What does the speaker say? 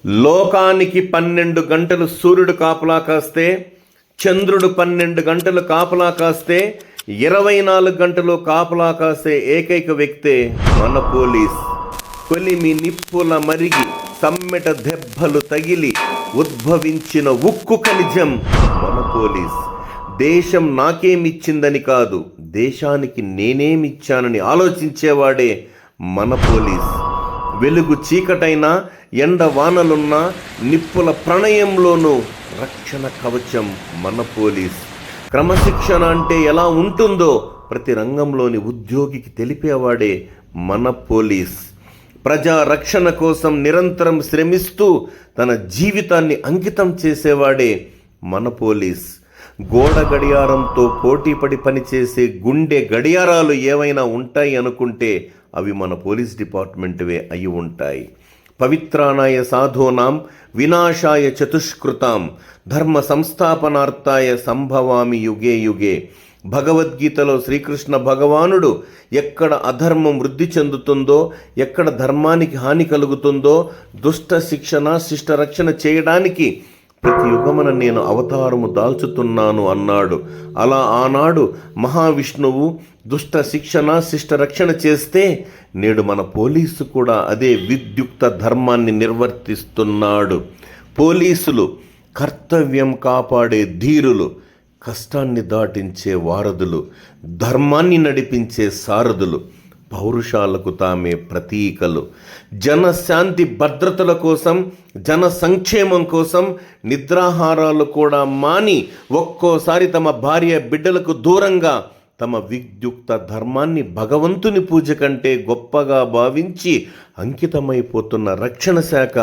లోకానికి 12 గంటలు సూర్యుడు కాపలా కాస్తే, చంద్రుడు 12 గంటలు కాపలా కాస్తే, 24 గంటలు కాపలా కాసే ఏకైక వ్యక్తే మన పోలీస్. కొలిమి నిప్పుల మరిగి సమ్మెట దెబ్బలు తగిలి ఉద్భవించిన ఉక్కు ఖనిజం మన పోలీస్. దేశం నాకేమిచ్చిందని కాదు, దేశానికి నేనేమిచ్చానని ఆలోచించేవాడే మన పోలీస్. వెలుగు చీకటైనా, ఎండ వానలున్నా, నిప్పుల ప్రణయంలోనూ రక్షణ కవచం మన పోలీస్. క్రమశిక్షణ అంటే ఎలా ఉంటుందో ప్రతి రంగంలోని ఉద్యోగికి తెలిపేవాడే మన పోలీస్. ప్రజా రక్షణ కోసం నిరంతరం శ్రమిస్తూ తన జీవితాన్ని అంకితం చేసేవాడే మన పోలీస్. గోడ గడియారంతో పోటీపడి పనిచేసే గుండె గడియారాలు ఏవైనా ఉంటాయి అనుకుంటే అవి మన పోలీస్ డిపార్ట్మెంట్వే అయి ఉంటాయి. పవిత్రానాయ సాధూనాం వినాశాయ చతుష్కృతాం ధర్మ సంస్థాపనార్థాయ సంభవామి యుగే యుగే. భగవద్గీతలో శ్రీకృష్ణ భగవానుడు ఎక్కడ అధర్మం వృద్ధి చెందుతుందో, ఎక్కడ ధర్మానికి హాని కలుగుతుందో దుష్ట శిక్షణ శిష్ట రక్షణ చేయడానికి ప్రతి యుగమున నేను అవతారము దాల్చుతున్నాను అన్నాడు. అలా ఆనాడు మహావిష్ణువు దుష్ట శిక్షణ శిష్ట రక్షణ చేస్తే, నేడు మన పోలీసు కూడా అదే విద్యుక్త ధర్మాన్ని నిర్వర్తిస్తున్నాడు. పోలీసులు కర్తవ్యం కాపాడే ధీరులు, కష్టాన్ని దాటించే వారధులు, ధర్మాన్ని నడిపించే సారథులు, పౌరుషాలకు తామే ప్రతీకలు. జనశాంతి భద్రతల కోసం, జన సంక్షేమం కోసం నిద్రాహారాలు కూడా మాని ఒక్కోసారి తమ భార్య బిడ్డలకు దూరంగా తమ విద్యుక్త ధర్మాన్ని భగవంతుని పూజ కంటే గొప్పగా భావించి అంకితమైపోతున్న రక్షణ శాఖ